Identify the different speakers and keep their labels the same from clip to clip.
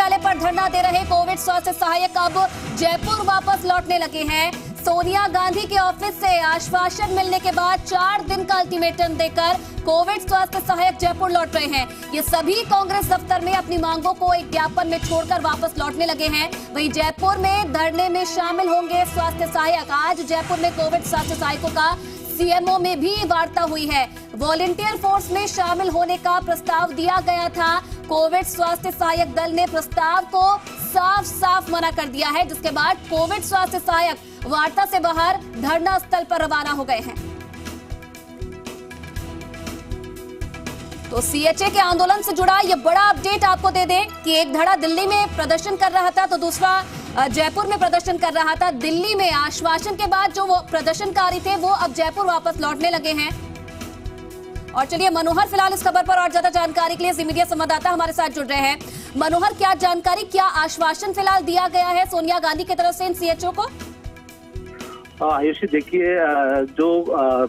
Speaker 1: मुख्यालय पर धरना दे रहे कोविड स्वास्थ्य सहायक अब जयपुर वापस लौटने लगे हैं। सोनिया गांधी के ऑफिस से आश्वासन मिलने के बाद 4 दिन का अल्टीमेटम देकर कोविड स्वास्थ्य सहायक जयपुर लौट रहे हैं। ये सभी कांग्रेस दफ्तर में अपनी मांगों को एक ज्ञापन में छोड़कर वापस लौटने लगे हैं। वहीं जयपुर में धरने में शामिल होंगे स्वास्थ्य सहायक। आज जयपुर में कोविड स्वास्थ्य सहायकों का सीएमओ में भी वार्ता हुई है। वॉलंटियर फोर्स में शामिल होने का प्रस्ताव दिया गया था। कोविड स्वास्थ्य सहायक दल ने प्रस्ताव को साफ साफ मना कर दिया है, जिसके बाद कोविड स्वास्थ्य सहायक वार्ता से बाहर धरना स्थल पर रवाना हो गए हैं। तो सीएचए के आंदोलन से जुड़ा ये बड़ा अपडेट आपको दे दें कि एक धड़ा दिल्ली में प्रदर्शन कर रहा था तो दूसरा जयपुर में प्रदर्शन कर रहा था। दिल्ली में आश्वासन के बाद जो वो प्रदर्शनकारी थे वो अब जयपुर वापस लौटने लगे हैं। और चलिए मनोहर फिलहाल इस खबर पर और ज्यादा जानकारी के लिए जी मीडिया संवाददाता हमारे साथ जुड़ रहे हैं। मनोहर, क्या जानकारी, क्या आश्वासन फिलहाल दिया गया है सोनिया गांधी की तरफ से इन सीएचओ को?
Speaker 2: आयुषी, देखिए, जो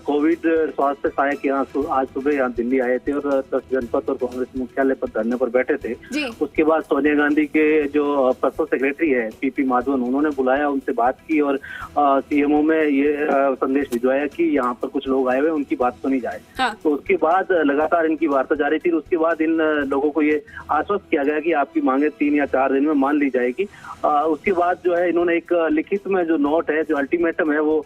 Speaker 2: कोविड स्वास्थ्य सहायक यहाँ आज सुबह यहाँ दिल्ली आए थे और 10 जनपद और कांग्रेस मुख्यालय पर धरने पर बैठे थे। उसके बाद सोनिया गांधी के जो पर्सनल सेक्रेटरी है पीपी माधवन, उन्होंने बुलाया, उनसे बात की और सीएमओ में ये संदेश भिजवाया कि यहाँ पर कुछ लोग आए हुए, उनकी बात सुनी जाए। तो उसके बाद लगातार इनकी वार्ता जारी थी। उसके बाद इन लोगों को ये आश्वस्त किया गया कि आपकी मांगे 3 या 4 दिन में मान ली जाएगी। उसके बाद जो है इन्होंने एक लिखित में जो नोट है, जो अल्टीमेटम है, वो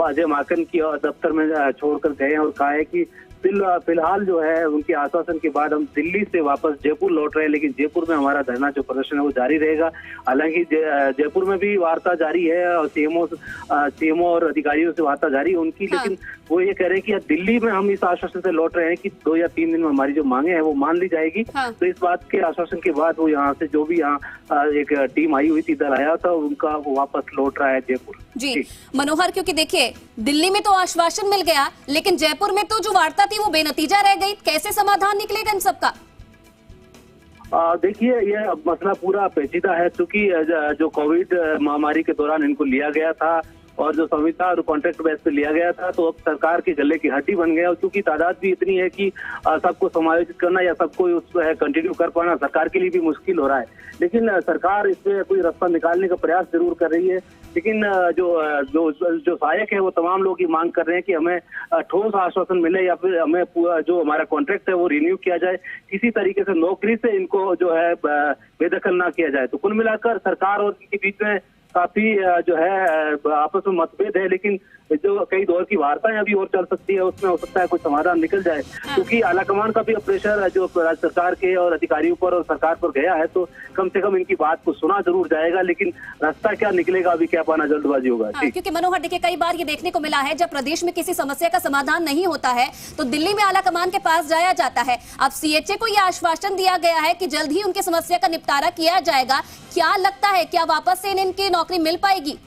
Speaker 2: अजय माकन की दफ्तर में छोड़कर गए हैं और कहा है कि फिलहाल जो है उनके आश्वासन के बाद हम दिल्ली से वापस जयपुर लौट रहे हैं, लेकिन जयपुर में हमारा धरना जो प्रदर्शन है वो जारी रहेगा। हालांकि जयपुर में भी वार्ता जारी है और सीएमओ और अधिकारियों से वार्ता जारी है उनकी, लेकिन वो ये कह रहे हैं कि दिल्ली में हम इस आश्वासन से लौट रहे हैं कि 2 या 3 दिन में हमारी जो मांगे हैं वो मान ली जाएगी। तो इस बात के आश्वासन के बाद वो यहाँ से जो भी यहाँ एक टीम आई हुई थी, दल आया था, उनका वो वापस लौट रहा है जयपुर।
Speaker 1: जी मनोहर, क्योंकि देखिए दिल्ली में तो आश्वासन मिल गया, लेकिन जयपुर में तो जो वार्ता थी वो बेनतीजा रह गई। कैसे समाधान निकलेगा इन सबका?
Speaker 2: देखिए, यह मसला पूरा पेचीदा है, क्योंकि जो कोविड महामारी के दौरान इनको लिया गया था और जो संविदा और कॉन्ट्रैक्ट बेस पे लिया गया था, तो अब सरकार के गले की हड्डी बन गया। और क्योंकि तादाद भी इतनी है कि सबको समायोजित करना या सबको उसको कंटिन्यू कर पाना सरकार के लिए भी मुश्किल हो रहा है। लेकिन सरकार इसमें कोई रास्ता निकालने का प्रयास जरूर कर रही है। लेकिन जो सहायक है वो तमाम लोग ये मांग कर रहे हैं कि हमें ठोस आश्वासन मिले या फिर हमें जो हमारा कॉन्ट्रैक्ट है वो रिन्यू किया जाए, किसी तरीके से नौकरी से इनको जो है बेदखल ना किया जाए। तो कुल मिलाकर सरकार और इनके बीच में काफी जो है आपस में मतभेद है, लेकिन जो कई दौर की वार्ताएं अभी और चल सकती है, उसमें हो सकता है कुछ समाधान निकल जाए। क्योंकि आलाकमान का भी प्रेशर जो राज्य सरकार के और अधिकारियों पर और सरकार पर गया है, तो कम से कम इनकी बात को सुना जरूर जाएगा, लेकिन रास्ता क्या निकलेगा अभी क्या पाना जल्दबाजी होगा।
Speaker 1: क्योंकि मनोहर, देखिए कई बार ये देखने को मिला है जब प्रदेश में किसी समस्या का समाधान नहीं होता है तो दिल्ली में आलाकमान के पास जाया जाता है। अब सीएचए को यह आश्वासन दिया गया है कि जल्द ही उनकी समस्या का निपटारा किया जाएगा। क्या लगता है, क्या वापस से इनकी नौकरी मिल पाएगी?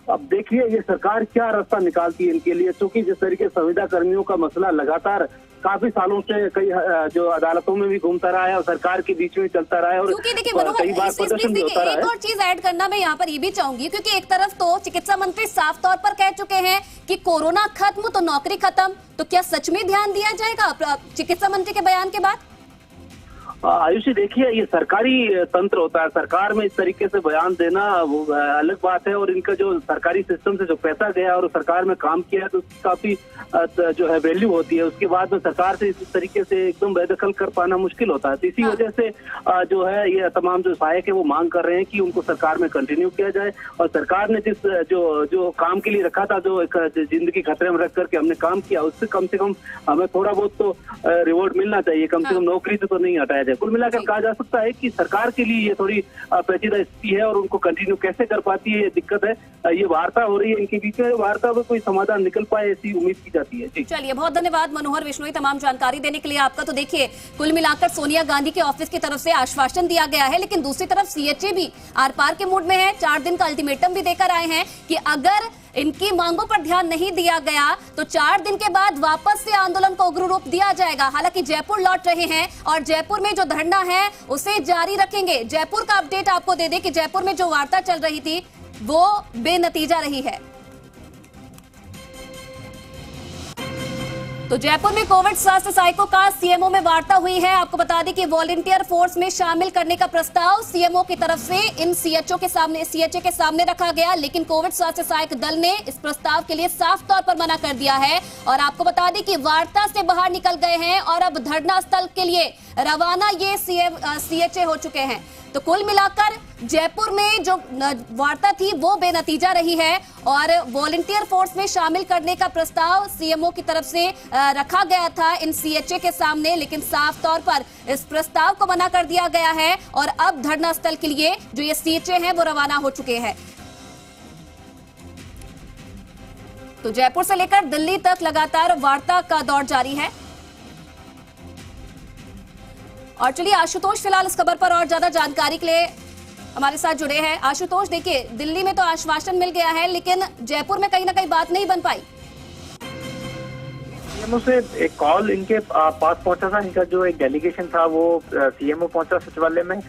Speaker 2: अब देखिए ये सरकार क्या रास्ता निकालती है इनके लिए, क्योंकि जिस तरीके संविदा कर्मियों का मसला लगातार काफी सालों से कई जो अदालतों में भी घूमता रहा है और सरकार के बीच में चलता रहा है और
Speaker 1: देखिए मनोहर, एक और चीज ऐड करना मैं यहाँ पर ये भी चाहूंगी, क्योंकि एक तरफ तो चिकित्सा मंत्री साफ तौर पर कह चुके हैं कि कोरोना खत्म तो नौकरी खत्म। तो क्या सच में ध्यान दिया जाएगा चिकित्सा मंत्री के बयान के बाद?
Speaker 2: आयुषी, देखिए ये सरकारी तंत्र होता है, सरकार में इस तरीके से बयान देना वो अलग बात है। और इनका जो सरकारी सिस्टम से जो पैसा गया और सरकार में काम किया है तो उसकी काफी जो है वैल्यू होती है। उसके बाद में सरकार से इस तरीके से एकदम बेदखल कर पाना मुश्किल होता है। तो इसी वजह से जो है ये तमाम जो सहायक है वो मांग कर रहे हैं कि उनको सरकार में कंटिन्यू किया जाए। और सरकार ने जिस जो काम के लिए रखा था, जो एक जिंदगी खतरे में रख करके हमने काम किया, उससे कम से कम हमें थोड़ा बहुत तो रिवॉर्ड मिलना चाहिए, कम से कम नौकरी से तो नहीं हटाया जाए। कुल मिलाकर कहा जा सकता है कि सरकार के लिए ये थोड़ी पेचीदा स्थिति है और उनको कंटिन्यू कैसे कर पाती है ये दिक्कत है। ये वार्ता हो रही है इनके बीच में, वार्ता में कोई समाधान निकल पाए ऐसी उम्मीद की जाती है।
Speaker 1: चलिए, बहुत धन्यवाद मनोहर विश्नोई तमाम जानकारी देने के लिए आपका। तो देखिए कुल मिलाकर सोनिया गांधी के ऑफिस की तरफ से आश्वासन दिया गया है, लेकिन दूसरी तरफ सीएचए भी आर पार के मूड में है। 4 दिन का अल्टीमेटम भी देकर आए हैं कि अगर इनकी मांगों पर ध्यान नहीं दिया गया तो 4 दिन के बाद वापस से आंदोलन को उग्र रूप दिया जाएगा। हालांकि जयपुर लौट रहे हैं और जयपुर में जो धरना है उसे जारी रखेंगे। जयपुर का अपडेट आपको दे दें कि जयपुर में जो वार्ता चल रही थी वो बेनतीजा रही है। तो जयपुर में कोविड स्वास्थ्य सहायकों का सीएमओ में वार्ता हुई है। आपको बता दें कि वॉलंटियर फोर्स में शामिल करने का प्रस्ताव सीएमओ की तरफ से इन सीएचओ के सामने रखा गया, लेकिन कोविड स्वास्थ्य सहायक दल ने इस प्रस्ताव के लिए साफ तौर पर मना कर दिया है। और आपको बता दें कि वार्ता से बाहर निकल गए हैं और अब धरना स्थल के लिए रवाना ये सीएचए हो चुके हैं। तो कुल मिलाकर जयपुर में जो वार्ता थी वो बेनतीजा रही है और वॉलंटियर फोर्स में शामिल करने का प्रस्ताव सीएमओ की तरफ से रखा गया था इन सीएचए के सामने, लेकिन साफ तौर पर इस प्रस्ताव को मना कर दिया गया है और अब धरना स्थल के लिए जो ये सीएचए हैं वो रवाना हो चुके हैं। तो जयपुर से लेकर दिल्ली तक लगातार वार्ता का दौर जारी है। और चलिए आशुतोष फिलहाल इस खबर पर और ज्यादा जानकारी के लिए हमारे साथ जुड़े हैं। आशुतोष, देखिए दिल्ली में तो आश्वासन मिल गया है, लेकिन जयपुर में कहीं ना कहीं बात नहीं बन पाई।
Speaker 3: सीएमओ से एक कॉल इनके पास पहुंचा था। इनका जो एक डेलीगेशन था वो सीएमओ पहुंचा सचिवालय में।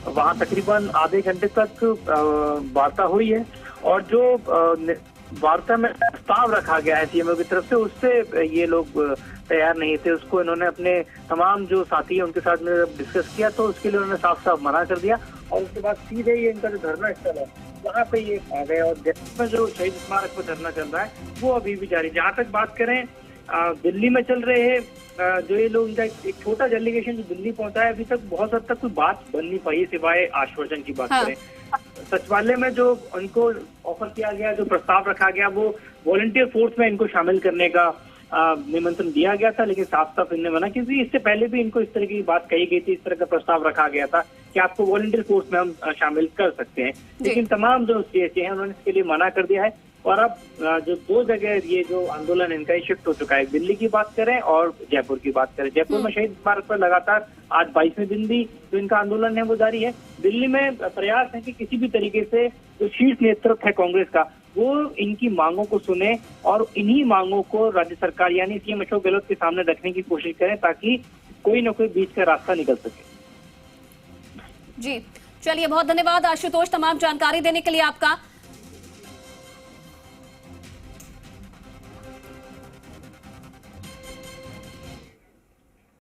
Speaker 3: वहां तकरीबन आधे घंटे तक वार्ता हुई है और जो वार्ता में प्रस्ताव रखा गया है सीएमओ की तरफ से, उससे ये लोग तैयार नहीं थे। उसको इन्होंने अपने तमाम जो साथी हैं उनके साथ में डिस्कस किया तो उसके लिए उन्होंने साफ साफ मना कर दिया और उसके बाद सीधे ये इनका जो धरना स्थल है वहाँ पे ये आ गए। और जयपुर में जो शहीद स्मारक पर धरना चल रहा है वो अभी भी जारी। जहाँ तक बात करें दिल्ली में चल रहे हैं जो ये लोग, इनका एक छोटा डेलीगेशन जो दिल्ली पहुंचा है, अभी तक बहुत हद तक कोई बात बन नहीं पाई सिवाय आश्वासन की बात करें। सचिवालय में जो उनको ऑफर किया गया, जो प्रस्ताव रखा गया, वो वॉलंटियर फोर्स में इनको शामिल करने का निमंत्रण दिया गया था, लेकिन साफ साफ इन्होंने मना, क्योंकि इससे पहले भी इनको इस तरह की बात कही गई थी, इस तरह का प्रस्ताव रखा गया था कि आपको वॉलंटियर फोर्स में हम शामिल कर सकते हैं, लेकिन तमाम जो सीएचए हैं उन्होंने इसके लिए मना कर दिया है। और अब जो दो जगह ये जो आंदोलन इनका ही शिफ्ट हो चुका है, दिल्ली की बात करें और जयपुर की बात करें। जयपुर में शहीद स्मारक पर लगातार आज 22वें दिन भी जो इनका आंदोलन है वो जारी है। दिल्ली में प्रयास है कि किसी भी तरीके से जो शीर्ष नेतृत्व है कांग्रेस का वो इनकी मांगों को सुने और इन्हीं मांगों को राज्य सरकार यानी सीएम अशोक गहलोत के सामने रखने की कोशिश करें ताकि कोई न कोई बीच का रास्ता निकल सके।
Speaker 1: जी चलिए, बहुत धन्यवाद आशुतोष तमाम जानकारी देने के लिए आपका।